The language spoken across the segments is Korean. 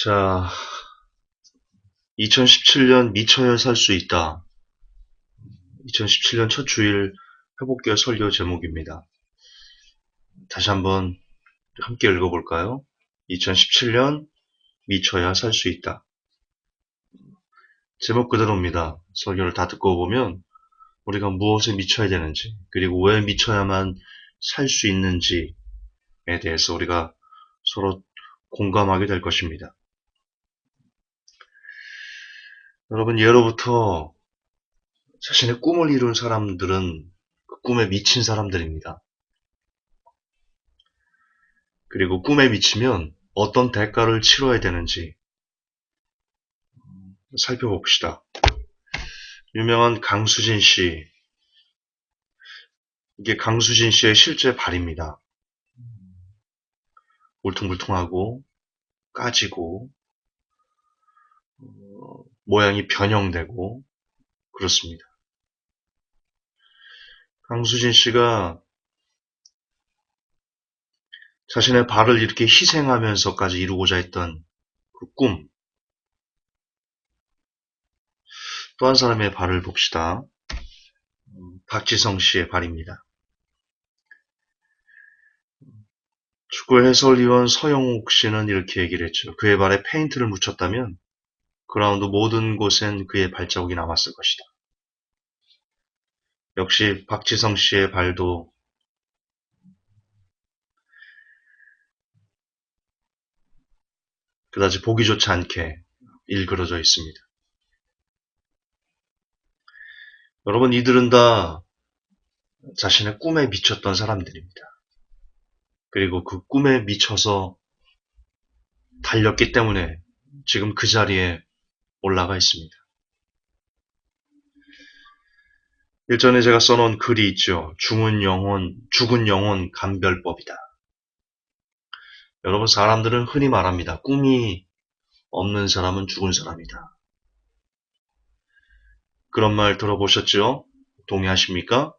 자, 2017년 미쳐야 살 수 있다. 2017년 첫 주일 회복기어 설교 제목입니다. 다시 한번 함께 읽어볼까요? 2017년 미쳐야 살 수 있다. 제목 그대로입니다. 설교를 다 듣고 보면 우리가 무엇에 미쳐야 되는지, 그리고 왜 미쳐야만 살 수 있는지에 대해서 우리가 서로 공감하게 될 것입니다. 여러분, 예로부터 자신의 꿈을 이룬 사람들은 그 꿈에 미친 사람들입니다. 그리고 꿈에 미치면 어떤 대가를 치러야 되는지 살펴봅시다. 유명한 강수진 씨, 이게 강수진 씨의 실제 발입니다. 울퉁불퉁하고 까지고 모양이 변형되고 그렇습니다. 강수진 씨가 자신의 발을 이렇게 희생하면서까지 이루고자 했던 그 꿈, 또 한 사람의 발을 봅시다. 박지성 씨의 발입니다. 축구 해설위원 서영욱 씨는 이렇게 얘기를 했죠. 그의 발에 페인트를 묻혔다면 그라운드 모든 곳엔 그의 발자국이 남았을 것이다. 역시 박지성 씨의 발도 그다지 보기 좋지 않게 일그러져 있습니다. 여러분, 이들은 다 자신의 꿈에 미쳤던 사람들입니다. 그리고 그 꿈에 미쳐서 달렸기 때문에 지금 그 자리에 올라가 있습니다. 일전에 제가 써놓은 글이 있죠. 죽은 영혼 감별법이다. 여러분, 사람들은 흔히 말합니다. 꿈이 없는 사람은 죽은 사람이다. 그런 말 들어보셨죠? 동의하십니까?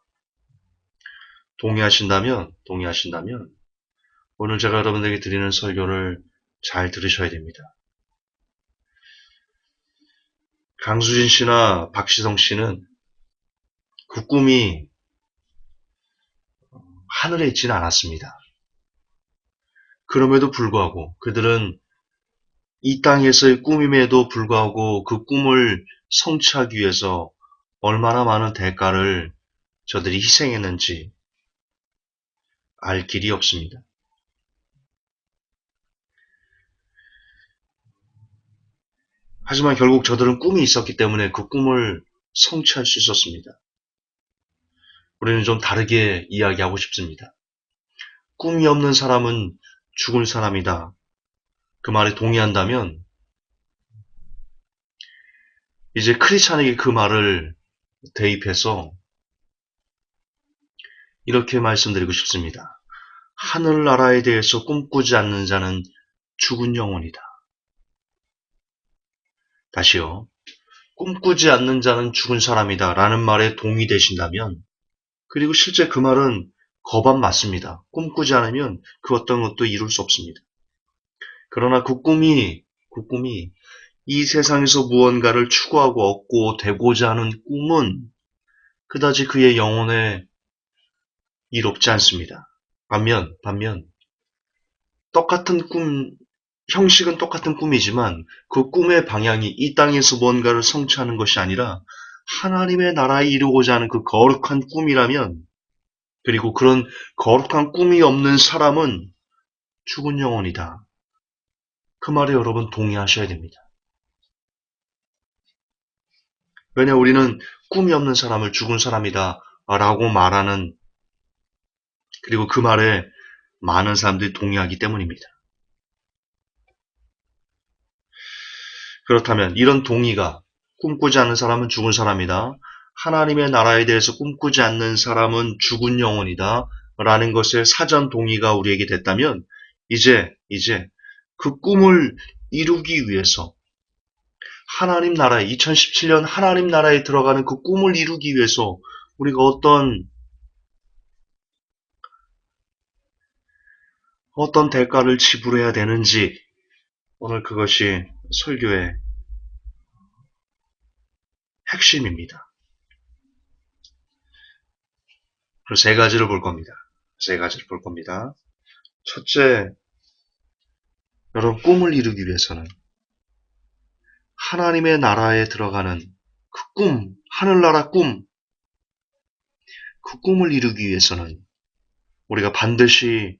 동의하신다면 오늘 제가 여러분들에게 드리는 설교를 잘 들으셔야 됩니다. 강수진 씨나 박시성 씨는 그 꿈이 하늘에 있지는 않았습니다. 그럼에도 불구하고 그들은 이 땅에서의 꿈임에도 불구하고 그 꿈을 성취하기 위해서 얼마나 많은 대가를 저들이 희생했는지 알 길이 없습니다. 하지만 결국 저들은 꿈이 있었기 때문에 그 꿈을 성취할 수 있었습니다. 우리는 좀 다르게 이야기하고 싶습니다. 꿈이 없는 사람은 죽은 사람이다. 그 말에 동의한다면 이제 크리스찬에게 그 말을 대입해서 이렇게 말씀드리고 싶습니다. 하늘나라에 대해서 꿈꾸지 않는 자는 죽은 영혼이다. 다시요. 꿈꾸지 않는 자는 죽은 사람이다 라는 말에 동의되신다면, 그리고 실제 그 말은 거반 맞습니다. 꿈꾸지 않으면 그 어떤 것도 이룰 수 없습니다. 그러나 그 꿈이 이 세상에서 무언가를 추구하고 얻고 되고자 하는 꿈은 그다지 그의 영혼에 이롭지 않습니다. 반면 똑같은 꿈, 형식은 똑같은 꿈이지만 그 꿈의 방향이 이 땅에서 뭔가를 성취하는 것이 아니라 하나님의 나라에 이루고자 하는 그 거룩한 꿈이라면, 그리고 그런 거룩한 꿈이 없는 사람은 죽은 영혼이다. 그 말에 여러분 동의하셔야 됩니다. 왜냐, 우리는 꿈이 없는 사람을 죽은 사람이다 라고 말하는, 그리고 그 말에 많은 사람들이 동의하기 때문입니다. 그렇다면 이런 동의가, 꿈꾸지 않는 사람은 죽은 사람이다, 하나님의 나라에 대해서 꿈꾸지 않는 사람은 죽은 영혼이다 라는 것에 사전 동의가 우리에게 됐다면, 이제 그 꿈을 이루기 위해서 하나님 나라에, 2017년 하나님 나라에 들어가는 그 꿈을 이루기 위해서 우리가 어떤 대가를 지불해야 되는지 오늘 그것이 설교의 핵심입니다. 그래서 세 가지를 볼 겁니다. 세 가지를 볼 겁니다. 첫째, 여러분 꿈을 이루기 위해서는 하나님의 나라에 들어가는 그 꿈, 하늘나라 꿈, 그 꿈을 이루기 위해서는 우리가 반드시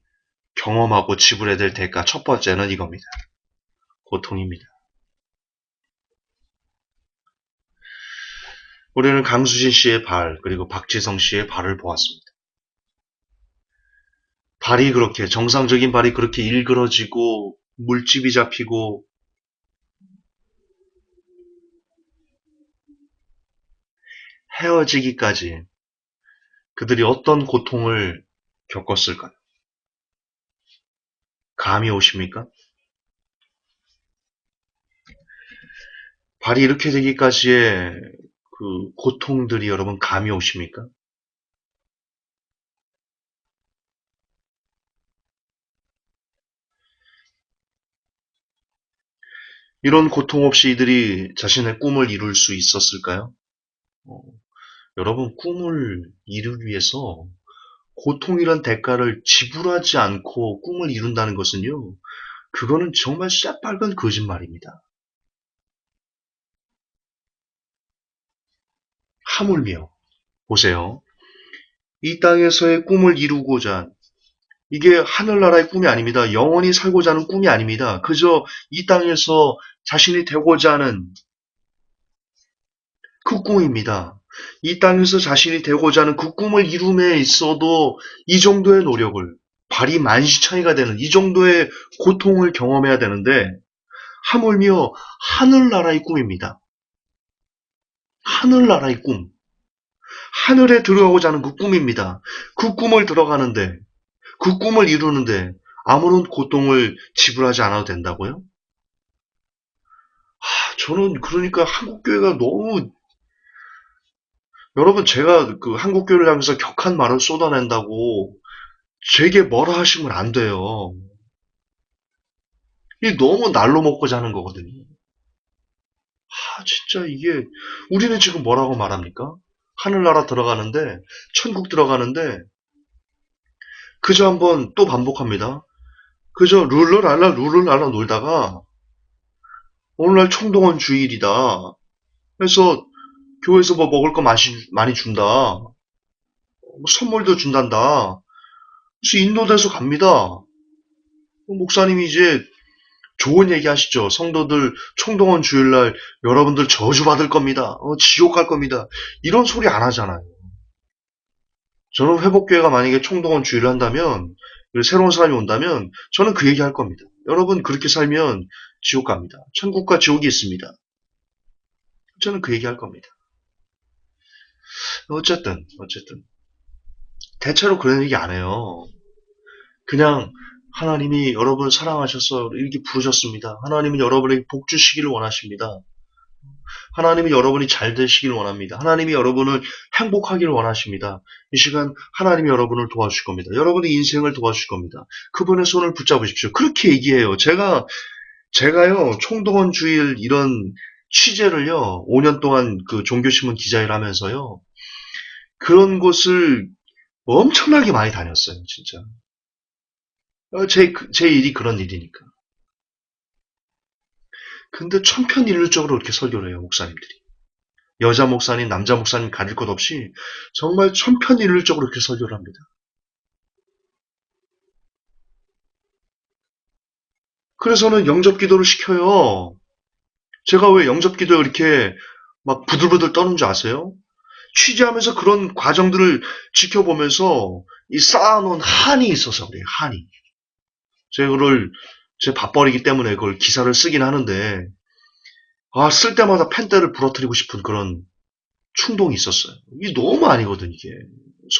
경험하고 지불해야 될 대가 첫 번째는 이겁니다. 고통입니다. 우리는 강수진 씨의 발, 그리고 박지성 씨의 발을 보았습니다. 발이 그렇게, 정상적인 발이 그렇게 일그러지고, 물집이 잡히고, 헤어지기까지 그들이 어떤 고통을 겪었을까요? 감이 오십니까? 발이 이렇게 되기까지의 그 고통들이 여러분 감이 오십니까? 이런 고통 없이 이들이 자신의 꿈을 이룰 수 있었을까요? 어, 여러분, 꿈을 이루기 위해서 고통이란 대가를 지불하지 않고 꿈을 이룬다는 것은요, 그거는 정말 새빨간 거짓말입니다. 하물며, 보세요. 이 땅에서의 꿈을 이루고자, 이게 하늘나라의 꿈이 아닙니다. 영원히 살고자 하는 꿈이 아닙니다. 그저 이 땅에서 자신이 되고자 하는 그 꿈입니다. 이 땅에서 자신이 되고자 하는 그 꿈을 이룸에 있어도 이 정도의 노력을, 발이 만시창이가 되는 이 정도의 고통을 경험해야 되는데, 하물며 하늘나라의 꿈입니다. 하늘나라의 꿈. 하늘에 들어가고자 하는 그 꿈입니다. 그 꿈을 들어가는데, 그 꿈을 이루는데 아무런 고통을 지불하지 않아도 된다고요? 저는 그러니까 한국교회가 너무, 여러분 제가 그 한국교회를 향해서 격한 말을 쏟아낸다고 제게 뭐라 하시면 안 돼요. 이게 너무 날로 먹고 자는 거거든요. 진짜 이게, 우리는 지금 뭐라고 말합니까? 하늘나라 들어가는데, 천국 들어가는데, 그저 한번 또 반복합니다. 그저 룰루랄라 놀다가, 오늘날 총동원 주일이다. 그래서 교회에서 뭐 먹을 거 많이 준다. 뭐 선물도 준단다. 그래서 인도돼서 갑니다. 목사님이 이제 좋은 얘기 하시죠. 성도들 총동원 주일날 여러분들 저주받을 겁니다. 지옥 갈 겁니다. 이런 소리 안 하잖아요. 저는 회복교회가 만약에 총동원 주의를 한다면, 새로운 사람이 온다면, 저는 그 얘기 할 겁니다. 여러분, 그렇게 살면 지옥 갑니다. 천국과 지옥이 있습니다. 저는 그 얘기 할 겁니다. 어쨌든. 대체로 그런 얘기 안 해요. 그냥, 하나님이 여러분을 사랑하셔서 이렇게 부르셨습니다. 하나님은 여러분에게 복 주시기를 원하십니다. 하나님이 여러분이 잘 되시길 원합니다. 하나님이 여러분을 행복하기를 원하십니다. 이 시간 하나님이 여러분을 도와주실 겁니다. 여러분의 인생을 도와주실 겁니다. 그분의 손을 붙잡으십시오. 그렇게 얘기해요. 제가요, 총동원 주일 이런 취재를요, 5년 동안 그 종교신문 기자일 하면서요, 그런 곳을 엄청나게 많이 다녔어요, 진짜. 제 일이 그런 일이니까. 근데 천편일률적으로 이렇게 설교를 해요, 목사님들이. 여자 목사님, 남자 목사님 가릴 것 없이 정말 천편일률적으로 이렇게 설교를 합니다. 그래서는 영접 기도를 시켜요. 제가 왜 영접 기도에 이렇게 막 부들부들 떠는 줄 아세요? 취재하면서 그런 과정들을 지켜보면서 이 쌓아놓은 한이 있어서 그래요, 한이. 제가 그걸 제 밥벌이기 때문에 그걸 기사를 쓰긴 하는데, 쓸 때마다 펜대를 부러뜨리고 싶은 그런 충동이 있었어요. 이게 너무 아니거든, 이게.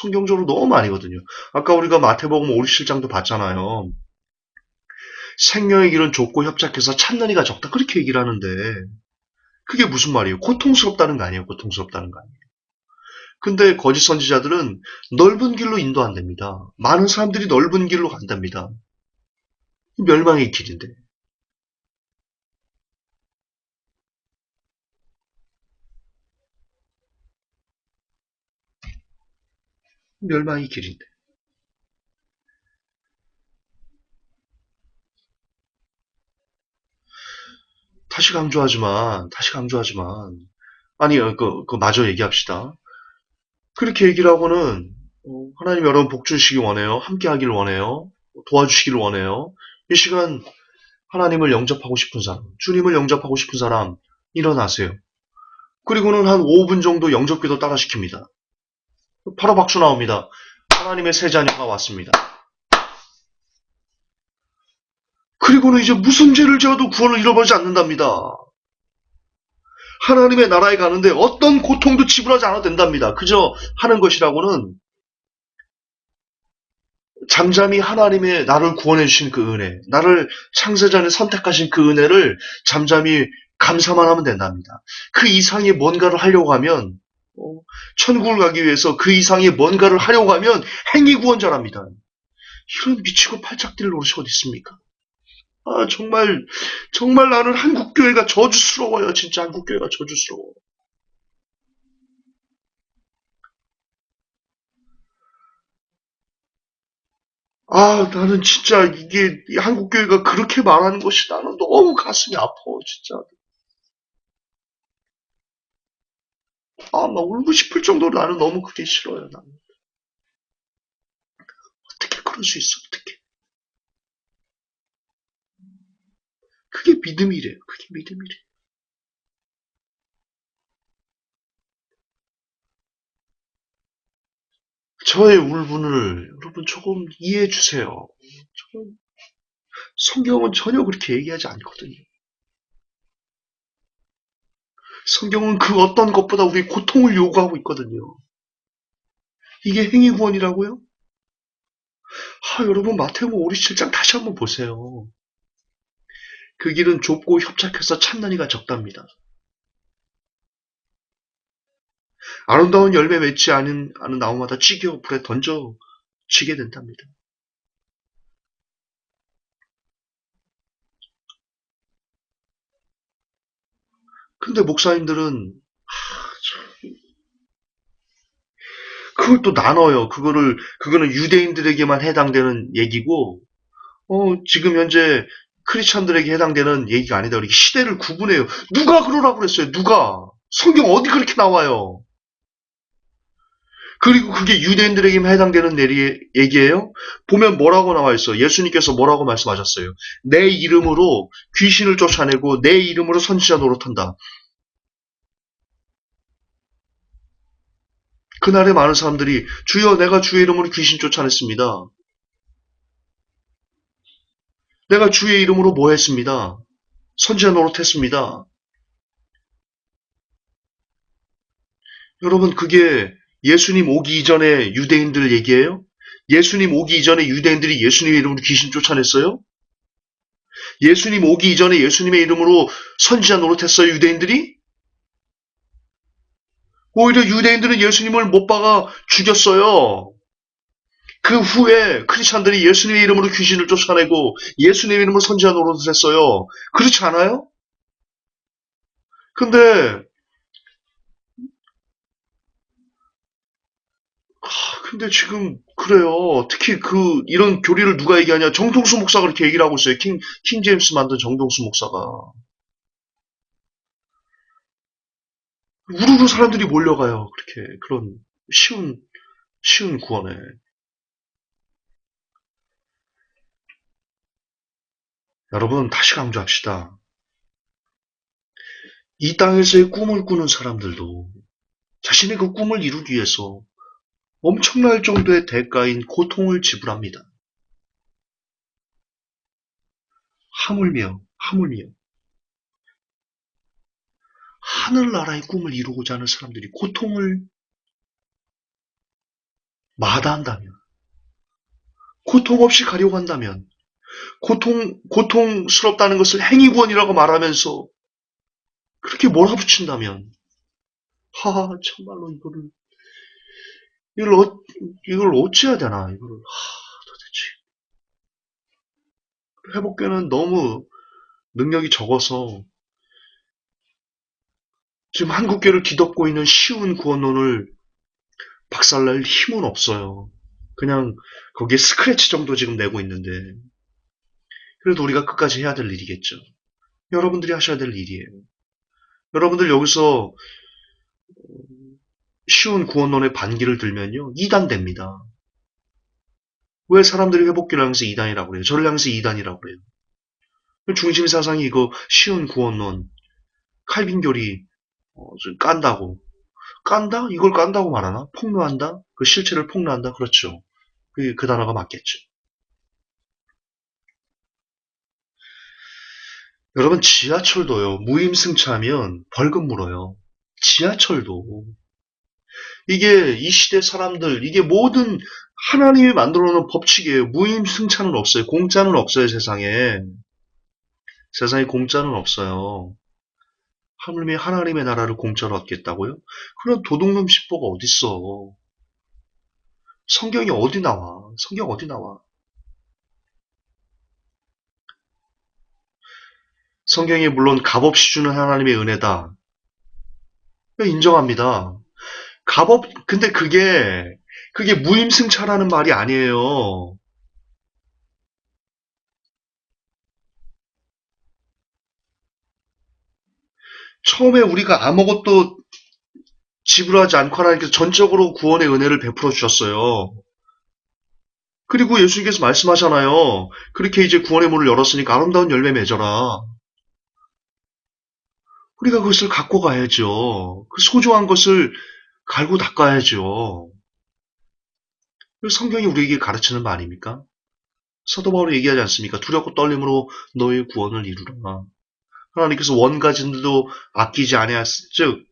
성경적으로 너무 아니거든요. 아까 우리가 마태복음 5, 7장도 봤잖아요. 생명의 길은 좁고 협착해서 찾는 이가 적다. 그렇게 얘기를 하는데, 그게 무슨 말이에요? 고통스럽다는 거 아니에요? 고통스럽다는 거 아니에요? 근데 거짓 선지자들은 넓은 길로 인도 안 됩니다. 많은 사람들이 넓은 길로 간답니다. 멸망의 길인데. 멸망의 길인데. 다시 강조하지만, 아니, 마저 얘기합시다. 그렇게 얘기를 하고는, 하나님 여러분 복 주시기 원해요. 함께 하기를 원해요. 도와주시기를 원해요. 이 시간 하나님을 영접하고 싶은 사람, 주님을 영접하고 싶은 사람, 일어나세요. 그리고는 한 5분 정도 영접기도 따라 시킵니다. 바로 박수 나옵니다. 하나님의 새 자녀가 왔습니다. 그리고는 이제 무슨 죄를 지어도 구원을 잃어버리지 않는답니다. 하나님의 나라에 가는데 어떤 고통도 지불하지 않아도 된답니다. 그저 하는 것이라고는 잠잠히 하나님의 나를 구원해 주신 그 은혜, 나를 창세전에 선택하신 그 은혜를 잠잠히 감사만 하면 된답니다. 그 이상의 뭔가를 하려고 하면 천국을 가기 위해서 그 이상의 뭔가를 하려고 하면 행위 구원자랍니다. 이런 미치고 팔짝 뛸 노릇이 어디 있습니까? 아, 정말 나는 한국교회가 저주스러워요. 진짜 한국교회가 저주스러워. 아, 나는 진짜 이게 한국교회가 그렇게 말하는 것이 나는 너무 가슴이 아파, 진짜. 아, 막 울고 싶을 정도로 나는 너무 그게 싫어요, 나는. 어떻게 그럴 수 있어, 어떻게. 그게 믿음이래요, 그게 믿음이래. 저의 울분을 여러분 조금 이해해 주세요. 성경은 전혀 그렇게 얘기하지 않거든요. 성경은 그 어떤 것보다 우리 고통을 요구하고 있거든요. 이게 행위구원이라고요? 아, 여러분 마태복음 5, 7장 다시 한번 보세요. 그 길은 좁고 협착해서 참는 이가 적답니다. 아름다운 열매 맺지 않은 나무마다 찌겨 불에 던져지게 된답니다. 근데 목사님들은 그걸 또 나눠요. 그거는 유대인들에게만 해당되는 얘기고, 지금 현재 크리스찬들에게 해당되는 얘기가 아니다. 이렇게 시대를 구분해요. 누가 그러라고 그랬어요? 누가? 성경 어디 그렇게 나와요? 그리고 그게 유대인들에게만 해당되는 얘기예요? 보면 뭐라고 나와 있어? 예수님께서 뭐라고 말씀하셨어요? 내 이름으로 귀신을 쫓아내고 내 이름으로 선지자 노릇한다. 그날에 많은 사람들이 주여 내가 주의 이름으로 귀신 쫓아냈습니다. 내가 주의 이름으로 뭐 했습니다. 선지자 노릇했습니다. 여러분 그게 예수님 오기 이전에 유대인들 얘기예요? 예수님 오기 이전에 유대인들이 예수님의 이름으로 귀신 쫓아냈어요? 예수님 오기 이전에 예수님의 이름으로 선지자 노릇했어요, 유대인들이? 오히려 유대인들은 예수님을 못 박아 죽였어요. 그 후에 크리스찬들이 예수님의 이름으로 귀신을 쫓아내고 예수님의 이름으로 선지자 노릇을 했어요. 그렇지 않아요? 근데 근데 지금 그래요. 특히 이런 교리를 누가 얘기하냐? 정동수 목사가 그렇게 얘기를 하고 있어요. 킹 제임스 만든 정동수 목사가. 우르르 사람들이 몰려가요. 그렇게 그런 쉬운 구원에. 여러분 다시 강조합시다. 이 땅에서의 꿈을 꾸는 사람들도 자신의 그 꿈을 이루기 위해서 엄청날 정도의 대가인 고통을 지불합니다. 하물며 하늘나라의 꿈을 이루고자 하는 사람들이 고통을 마다한다면, 고통 없이 가려고 한다면, 고통스럽다는 것을 행위구원이라고 말하면서 그렇게 몰아붙인다면, 참말로 이걸, 이걸 어찌해야 되나, 도대체. 회복교는 너무 능력이 적어서 지금 한국교를 뒤덮고 있는 쉬운 구원론을 박살날 힘은 없어요. 그냥 거기에 스크래치 정도 지금 내고 있는데 그래도 우리가 끝까지 해야 될 일이겠죠. 여러분들이 하셔야 될 일이에요. 여러분들 여기서 쉬운 구원론의 반기를 들면요. 2단 됩니다. 왜 사람들이 회복기를 향해서 2단이라고 그래요? 저를 향해서 2단이라고 그래요. 중심 사상이 이거 쉬운 구원론, 칼빈교리 좀 깐다고. 깐다? 이걸 깐다고 말하나? 폭로한다? 그 실체를 폭로한다? 그렇죠. 그 단어가 맞겠죠. 여러분 지하철도요. 무임승차하면 벌금 물어요. 지하철도. 이게 이 시대 사람들 이게 모든 하나님이 만들어 놓은 법칙이에요. 무임승차는 없어요. 공짜는 없어요, 세상에. 세상에 공짜는 없어요. 하나님의 나라를 공짜로 얻겠다고요? 그런 도둑놈 십보가 어딨어. 성경이 어디 나와? 성경 어디 나와? 성경이 물론 값없이 주는 하나님의 은혜다. 인정합니다. 근데 그게 무임승차라는 말이 아니에요. 처음에 우리가 아무것도 지불하지 않고 하나님께서 전적으로 구원의 은혜를 베풀어 주셨어요. 그리고 예수님께서 말씀하잖아요. 그렇게 이제 구원의 문을 열었으니까 아름다운 열매 맺어라. 우리가 그것을 갖고 가야죠. 그 소중한 것을 갈고 닦아야죠. 성경이 우리에게 가르치는 말입니까? 사도 바울이 얘기하지 않습니까? 두렵고 떨림으로 너의 구원을 이루라. 하나님께서 원가진들도 아끼지 아니하즉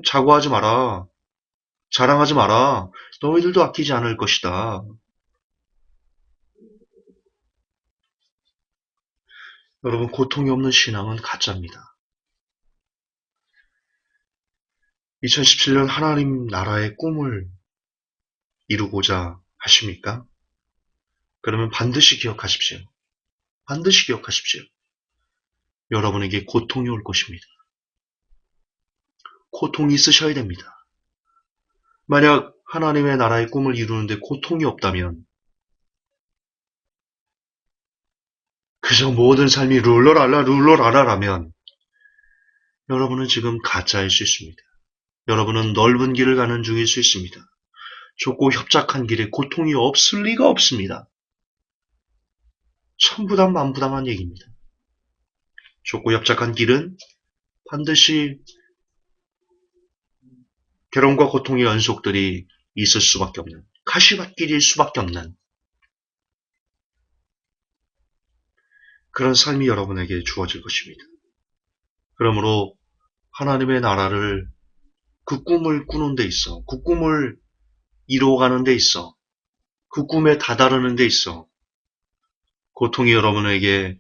자고하지 마라. 자랑하지 마라. 너희들도 아끼지 않을 것이다. 여러분 고통이 없는 신앙은 가짜입니다. 2017년 하나님 나라의 꿈을 이루고자 하십니까? 그러면 반드시 기억하십시오. 반드시 기억하십시오. 여러분에게 고통이 올 것입니다. 고통이 있으셔야 됩니다. 만약 하나님의 나라의 꿈을 이루는데 고통이 없다면 그저 모든 삶이 룰러랄라라면 여러분은 지금 가짜일 수 있습니다. 여러분은 넓은 길을 가는 중일 수 있습니다. 좁고 협착한 길에 고통이 없을 리가 없습니다. 천부당 만부당한 얘기입니다. 좁고 협착한 길은 반드시 괴로움과 고통의 연속들이 있을 수밖에 없는 가시밭길일 수밖에 없는 그런 삶이 여러분에게 주어질 것입니다. 그러므로 하나님의 나라를 그 꿈을 꾸는 데 있어, 그 꿈을 이루어가는 데 있어, 그 꿈에 다다르는 데 있어 고통이 여러분에게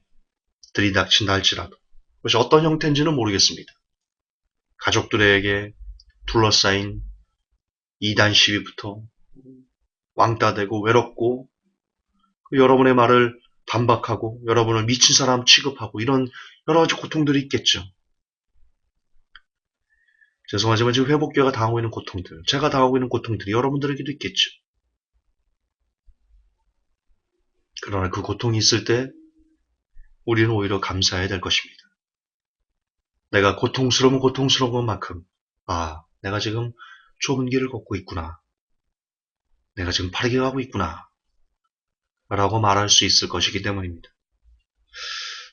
들이닥친다 할지라도 그것이 어떤 형태인지는 모르겠습니다. 가족들에게 둘러싸인 이단 시비부터 왕따 되고 외롭고 여러분의 말을 반박하고 여러분을 미친 사람 취급하고 이런 여러 가지 고통들이 있겠죠. 죄송하지만 지금 회복교회가 당하고 있는 고통들, 제가 당하고 있는 고통들이 여러분들에게도 있겠죠. 그러나 그 고통이 있을 때 우리는 오히려 감사해야 될 것입니다. 내가 고통스러운 것만큼 내가 지금 좁은 길을 걷고 있구나. 내가 지금 빠르게 가고 있구나. 라고 말할 수 있을 것이기 때문입니다.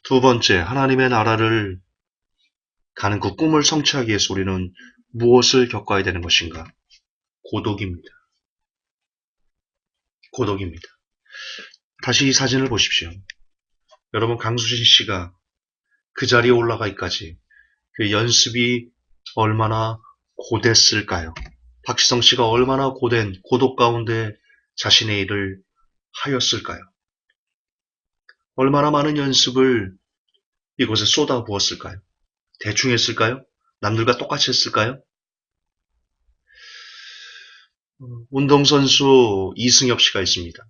두 번째, 하나님의 나라를 가는 그 꿈을 성취하기 위해서 우리는 무엇을 겪어야 되는 것인가? 고독입니다. 고독입니다. 다시 이 사진을 보십시오. 여러분 강수진 씨가 그 자리에 올라가기까지 그 연습이 얼마나 고됐을까요? 박시성 씨가 얼마나 고된 고독 가운데 자신의 일을 하였을까요? 얼마나 많은 연습을 이곳에 쏟아 부었을까요? 대충 했을까요? 남들과 똑같이 했을까요? 운동선수 이승엽 씨가 있습니다.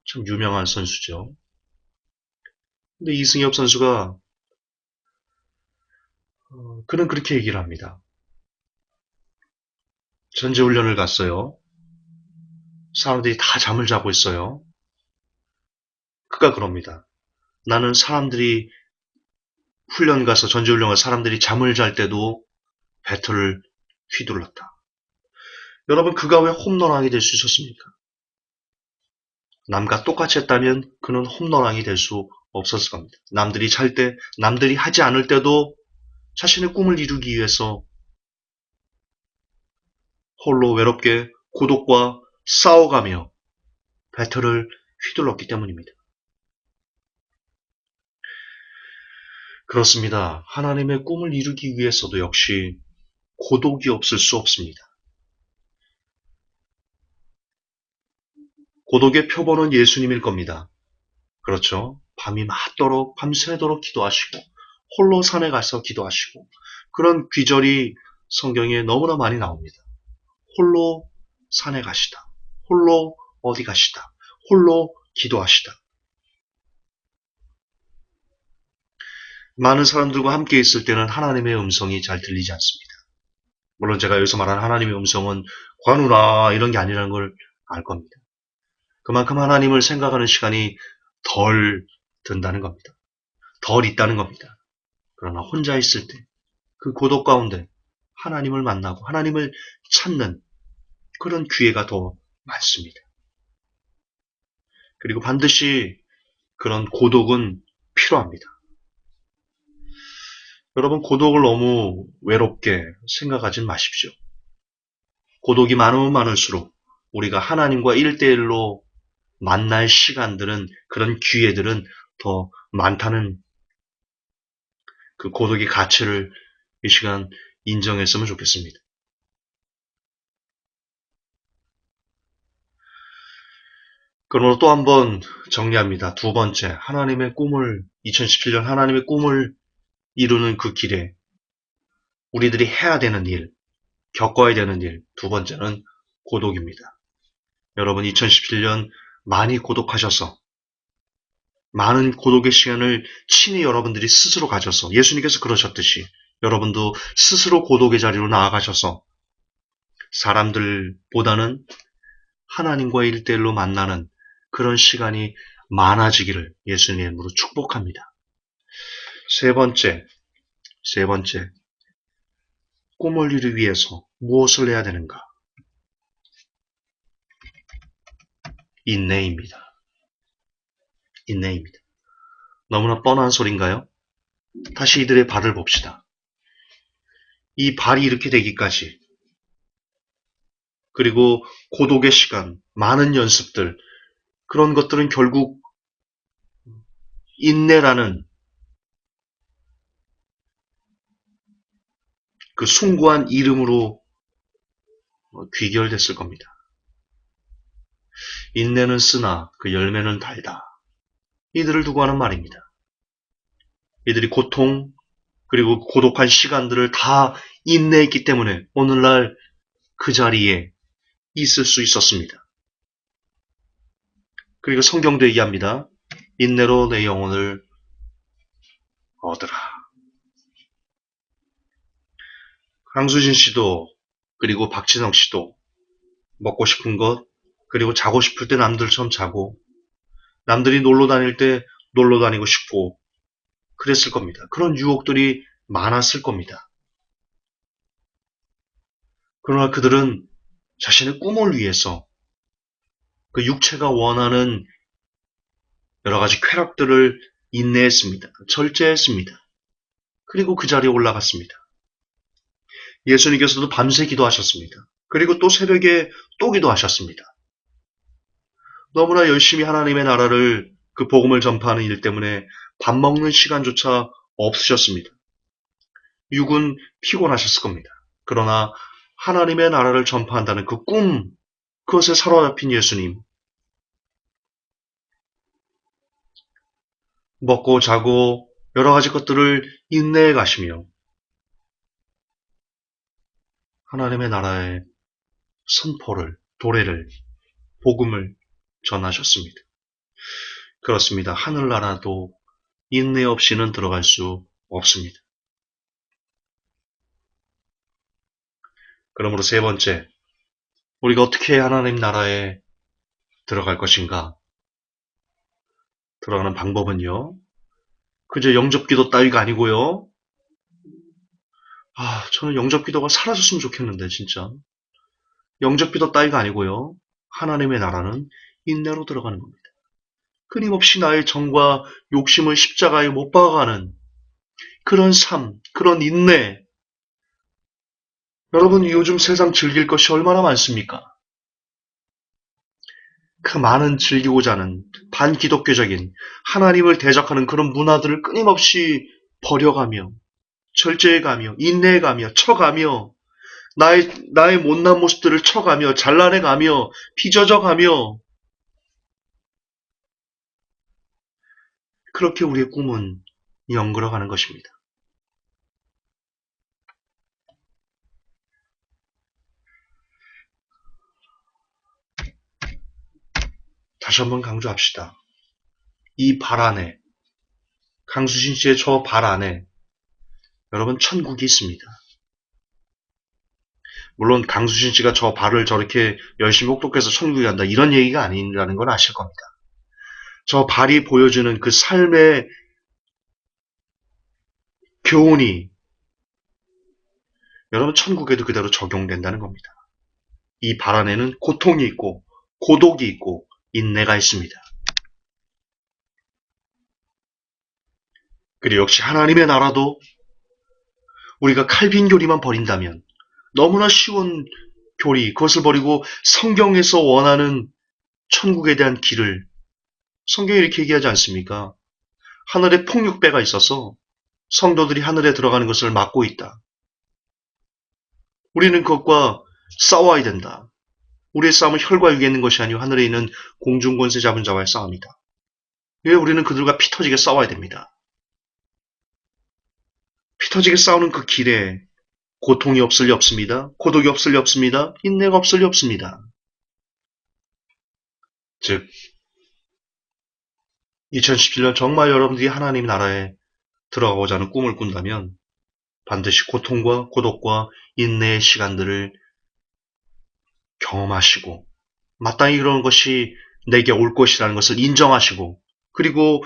참 유명한 선수죠. 근데 이승엽 선수가 그는 그렇게 얘기를 합니다. 전지훈련을 갔어요. 사람들이 다 잠을 자고 있어요. 그가 그럽니다. 나는 사람들이 훈련 가서 전지훈련 가서 사람들이 잠을 잘 때도 배터를 휘둘렀다. 여러분, 그가 왜 홈런왕이 될 수 있었습니까? 남과 똑같이 했다면 그는 홈런왕이 될 수 없었을 겁니다. 남들이 잘 때, 남들이 하지 않을 때도 자신의 꿈을 이루기 위해서 홀로 외롭게 고독과 싸워가며 배터를 휘둘렀기 때문입니다. 그렇습니다. 하나님의 꿈을 이루기 위해서도 역시 고독이 없을 수 없습니다. 고독의 표본은 예수님일 겁니다. 그렇죠? 밤이 맞도록 밤새도록 기도하시고 홀로 산에 가서 기도하시고 그런 귀절이 성경에 너무나 많이 나옵니다. 홀로 산에 가시다. 홀로 어디 가시다. 홀로 기도하시다. 많은 사람들과 함께 있을 때는 하나님의 음성이 잘 들리지 않습니다. 물론 제가 여기서 말하는 하나님의 음성은 관우나 이런 게 아니라는 걸 알 겁니다. 그만큼 하나님을 생각하는 시간이 덜 든다는 겁니다. 덜 있다는 겁니다. 그러나 혼자 있을 때 그 고독 가운데 하나님을 만나고 하나님을 찾는 그런 기회가 더 많습니다. 그리고 반드시 그런 고독은 필요합니다. 여러분, 고독을 너무 외롭게 생각하진 마십시오. 고독이 많으면 많을수록 우리가 하나님과 1대1로 만날 시간들은, 그런 기회들은 더 많다는 그 고독의 가치를 이 시간 인정했으면 좋겠습니다. 그러므로 또 한 번 정리합니다. 두 번째, 2017년 하나님의 꿈을 이루는 그 길에 우리들이 해야 되는 일, 겪어야 되는 일, 두 번째는 고독입니다. 여러분, 2017년 많이 고독하셔서 많은 고독의 시간을 친히 여러분들이 스스로 가져서 예수님께서 그러셨듯이 여러분도 스스로 고독의 자리로 나아가셔서 사람들보다는 하나님과 1대1로 만나는 그런 시간이 많아지기를 예수님의 이름으로 축복합니다. 세 번째, 꿈을 이루기 위해서 무엇을 해야 되는가? 인내입니다. 인내입니다. 너무나 뻔한 소린가요? 다시 이들의 발을 봅시다. 이 발이 이렇게 되기까지, 그리고 고독의 시간, 많은 연습들, 그런 것들은 결국 인내라는 그 숭고한 이름으로 귀결됐을 겁니다. 인내는 쓰나 그 열매는 달다. 이들을 두고 하는 말입니다. 이들이 고통 그리고 고독한 시간들을 다 인내했기 때문에 오늘날 그 자리에 있을 수 있었습니다. 그리고 성경도 얘기합니다. 인내로 내 영혼을 얻으라. 강수진 씨도 그리고 박진영 씨도 먹고 싶은 것 그리고 자고 싶을 때 남들처럼 자고 남들이 놀러 다닐 때 놀러 다니고 싶고 그랬을 겁니다. 그런 유혹들이 많았을 겁니다. 그러나 그들은 자신의 꿈을 위해서 그 육체가 원하는 여러 가지 쾌락들을 인내했습니다. 절제했습니다. 그리고 그 자리에 올라갔습니다. 예수님께서도 밤새 기도하셨습니다. 그리고 또 새벽에 또 기도하셨습니다. 너무나 열심히 하나님의 나라를 그 복음을 전파하는 일 때문에 밥 먹는 시간조차 없으셨습니다. 육은 피곤하셨을 겁니다. 그러나 하나님의 나라를 전파한다는 그 꿈, 그것에 사로잡힌 예수님, 먹고 자고 여러 가지 것들을 인내해 가시며 하나님의 나라의 선포를, 도래를, 복음을 전하셨습니다. 그렇습니다. 하늘나라도 인내 없이는 들어갈 수 없습니다. 그러므로 세 번째, 우리가 어떻게 하나님 나라에 들어갈 것인가? 들어가는 방법은요. 그저 영접기도 따위가 아니고요. 저는 영접기도가 사라졌으면 좋겠는데 진짜. 영접기도 따위가 아니고요. 하나님의 나라는 인내로 들어가는 겁니다. 끊임없이 나의 정과 욕심을 십자가에 못 박아가는 그런 삶, 그런 인내. 여러분, 요즘 세상 즐길 것이 얼마나 많습니까? 그 많은 즐기고자 하는 반기독교적인 하나님을 대적하는 그런 문화들을 끊임없이 버려가며 절제해가며 인내해가며 쳐가며 나의 못난 모습들을 쳐가며 잘라내가며 빚어져가며 그렇게 우리의 꿈은 연그러가는 것입니다. 다시 한번 강조합시다. 이 발 안에, 강수진 씨의 저 발 안에 여러분 천국이 있습니다. 물론 강수진 씨가 저 발을 저렇게 열심히 혹독해서 천국에 간다 이런 얘기가 아니라는 걸 아실 겁니다. 저 발이 보여주는 그 삶의 교훈이 여러분 천국에도 그대로 적용된다는 겁니다. 이 발 안에는 고통이 있고 고독이 있고 인내가 있습니다. 그리고 역시 하나님의 나라도 우리가 칼빈 교리만 버린다면 너무나 쉬운 교리, 그것을 버리고 성경에서 원하는 천국에 대한 길을 성경이 이렇게 얘기하지 않습니까? 하늘에 폭력배가 있어서 성도들이 하늘에 들어가는 것을 막고 있다. 우리는 그것과 싸워야 된다. 우리의 싸움은 혈과 육에 있는 것이 아니고 하늘에 있는 공중권세 잡은 자와의 싸움이다. 왜 우리는 그들과 피 터지게 싸워야 됩니다. 피 터지게 싸우는 그 길에 고통이 없을 리 없습니다. 고독이 없을 리 없습니다. 인내가 없을 리 없습니다. 즉 2017년 정말 여러분들이 하나님 나라에 들어가고자 하는 꿈을 꾼다면 반드시 고통과 고독과 인내의 시간들을 경험하시고 마땅히 그런 것이 내게 올 것이라는 것을 인정하시고 그리고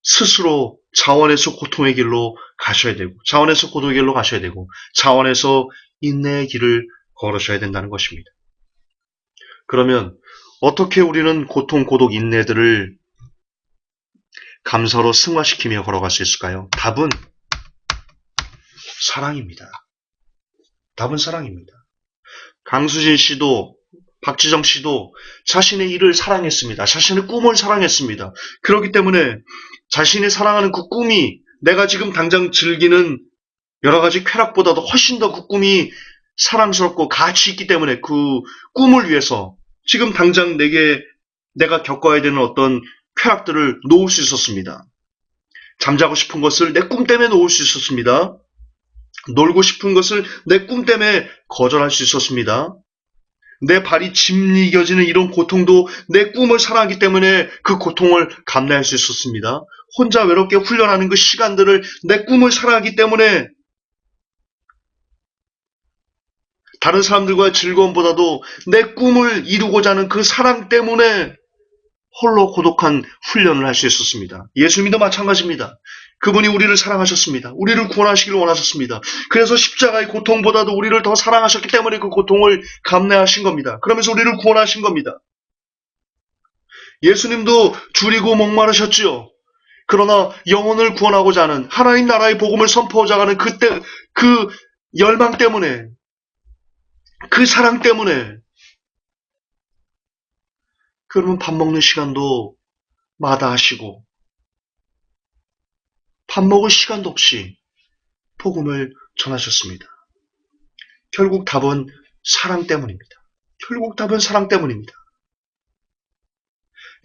스스로 자원에서 고통의 길로 가셔야 되고 자원에서 고독의 길로 가셔야 되고 자원에서 인내의 길을 걸으셔야 된다는 것입니다. 그러면 어떻게 우리는 고통, 고독, 인내들을 감사로 승화시키며 걸어갈 수 있을까요? 답은 사랑입니다. 답은 사랑입니다. 강수진 씨도 박지정 씨도 자신의 일을 사랑했습니다. 자신의 꿈을 사랑했습니다. 그렇기 때문에 자신이 사랑하는 그 꿈이 내가 지금 당장 즐기는 여러 가지 쾌락보다도 훨씬 더 그 꿈이 사랑스럽고 가치 있기 때문에 그 꿈을 위해서 지금 당장 내가 겪어야 되는 어떤 쾌락들을 놓을 수 있었습니다. 잠자고 싶은 것을 내 꿈 때문에 놓을 수 있었습니다. 놀고 싶은 것을 내 꿈 때문에 거절할 수 있었습니다. 내 발이 짓이겨지는 이런 고통도 내 꿈을 사랑하기 때문에 그 고통을 감내할 수 있었습니다. 혼자 외롭게 훈련하는 그 시간들을 내 꿈을 사랑하기 때문에 다른 사람들과의 즐거움보다도 내 꿈을 이루고자 하는 그 사랑 때문에 홀로 고독한 훈련을 할 수 있었습니다. 예수님도 마찬가지입니다. 그분이 우리를 사랑하셨습니다. 우리를 구원하시기를 원하셨습니다. 그래서 십자가의 고통보다도 우리를 더 사랑하셨기 때문에 그 고통을 감내하신 겁니다. 그러면서 우리를 구원하신 겁니다. 예수님도 줄이고 목마르셨지요. 그러나 영혼을 구원하고자 하는 하나님 나라의 복음을 선포하고자 하는 그 열망 때문에 그 사랑 때문에 그러면 밥 먹는 시간도 마다하시고 밥 먹을 시간도 없이 복음을 전하셨습니다. 결국 답은 사랑 때문입니다. 결국 답은 사랑 때문입니다.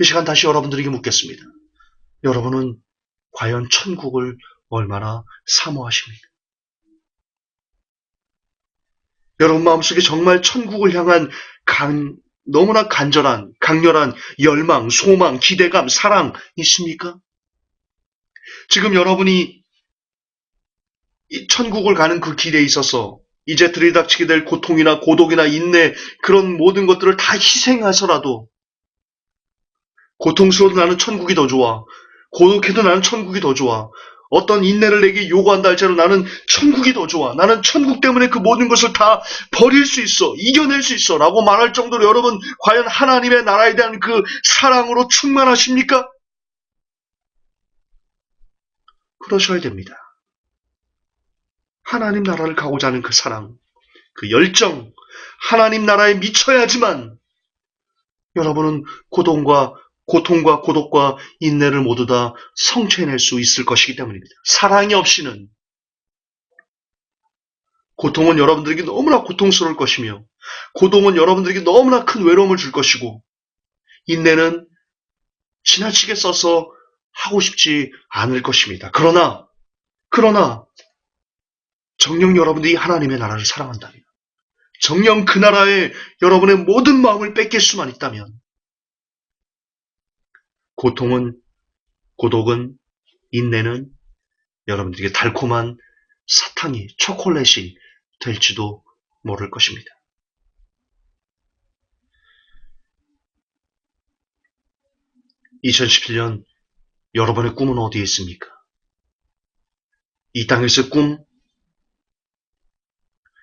이 시간 다시 여러분들에게 묻겠습니다. 여러분은 과연 천국을 얼마나 사모하십니까? 여러분 마음속에 정말 천국을 향한 너무나 간절한, 강렬한 열망, 소망, 기대감, 사랑 있습니까? 지금 여러분이 이 천국을 가는 그 길에 있어서 이제 들이닥치게 될 고통이나 고독이나 인내, 그런 모든 것들을 다 희생해서라도 고통스러워도 나는 천국이 더 좋아. 고독해도 나는 천국이 더 좋아. 어떤 인내를 내게 요구한다 할지라도 나는 천국이 더 좋아. 나는 천국 때문에 그 모든 것을 다 버릴 수 있어. 이겨낼 수 있어. 라고 말할 정도로 여러분, 과연 하나님의 나라에 대한 그 사랑으로 충만하십니까? 그러셔야 됩니다. 하나님 나라를 가고자 하는 그 사랑, 그 열정, 하나님 나라에 미쳐야지만 여러분은 고통과 고독과 인내를 모두 다 성취해낼 수 있을 것이기 때문입니다. 사랑이 없이는 고통은 여러분들에게 너무나 고통스러울 것이며, 고통은 여러분들에게 너무나 큰 외로움을 줄 것이고, 인내는 지나치게 써서 하고 싶지 않을 것입니다. 그러나 정녕 여러분들이 하나님의 나라를 사랑한다면, 정녕 그 나라에 여러분의 모든 마음을 뺏길 수만 있다면, 고통은, 고독은, 인내는 여러분들에게 달콤한 사탕이, 초콜릿이 될지도 모를 것입니다. (2017년) 여러분의 꿈은 어디에 있습니까? 이 땅에서의 꿈?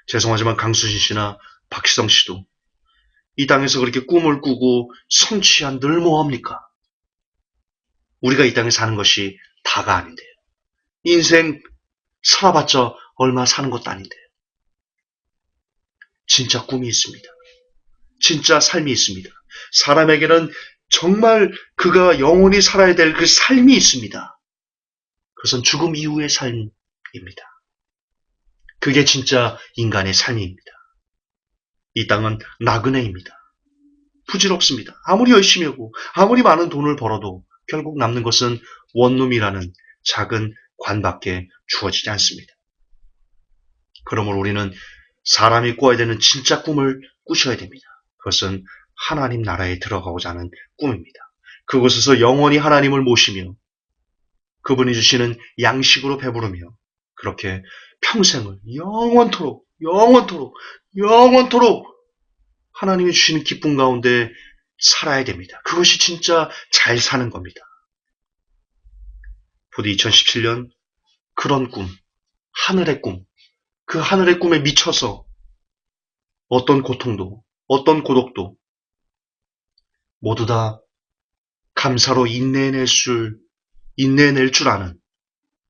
죄송하지만 강수진 씨나 박시성 씨도 이 땅에서 그렇게 꿈을 꾸고 성취한 늘 뭐합니까? 우리가 이 땅에 사는 것이 다가 아닌데요. 인생 살아봤자 얼마 사는 것도 아닌데요. 진짜 꿈이 있습니다. 진짜 삶이 있습니다. 사람에게는 정말 그가 영원히 살아야 될 그 삶이 있습니다. 그것은 죽음 이후의 삶입니다. 그게 진짜 인간의 삶입니다. 이 땅은 나그네입니다. 부질없습니다. 아무리 열심히 하고 아무리 많은 돈을 벌어도 결국 남는 것은 원룸이라는 작은 관밖에 주어지지 않습니다. 그러므로 우리는 사람이 꿔야 되는 진짜 꿈을 꾸셔야 됩니다. 그것은 하나님 나라에 들어가고자 하는 꿈입니다. 그곳에서 영원히 하나님을 모시며 그분이 주시는 양식으로 배부르며 그렇게 평생을 영원토록 하나님이 주시는 기쁨 가운데 살아야 됩니다. 그것이 진짜 잘 사는 겁니다. 부디 2017년 그런 꿈, 하늘의 꿈, 그 하늘의 꿈에 미쳐서 어떤 고통도, 어떤 고독도 모두 다 감사로 인내낼 줄 아는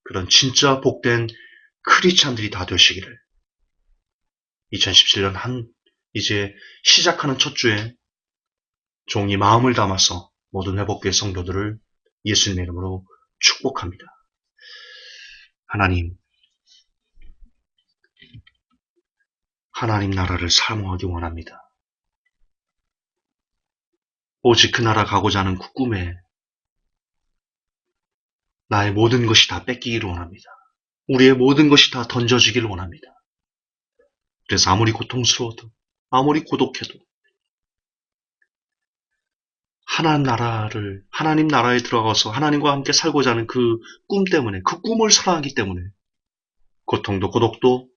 그런 진짜 복된 크리스찬들이 다 되시기를 2017년 이제 시작하는 첫 주에 종이 마음을 담아서 모든 회복교회 성도들을 예수님의 이름으로 축복합니다. 하나님 나라를 사모하기 원합니다. 오직 그 나라 가고자 하는 그 꿈에 나의 모든 것이 다 뺏기기를 원합니다. 우리의 모든 것이 다 던져지기를 원합니다. 그래서 아무리 고통스러워도 아무리 고독해도 하나님 나라에 들어가서 하나님과 함께 살고자 하는 그 꿈 때문에, 그 꿈을 사랑하기 때문에 고통도 고독도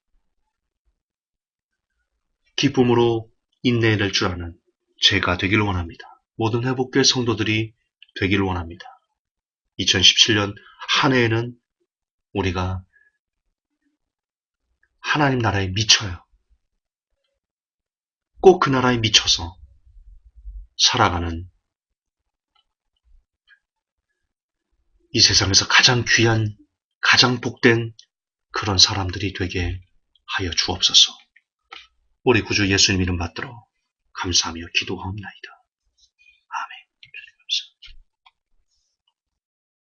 기쁨으로 인내해낼 줄 아는 제가 되기를 원합니다. 모든 회복교회 성도들이 되기를 원합니다. 2017년 한 해에는 우리가 하나님 나라에 미쳐요. 꼭 그 나라에 미쳐서 살아가는 이 세상에서 가장 귀한, 가장 복된 그런 사람들이 되게 하여 주옵소서. 우리 구주 예수님 이름 받들어 감사하며 기도하옵나이다.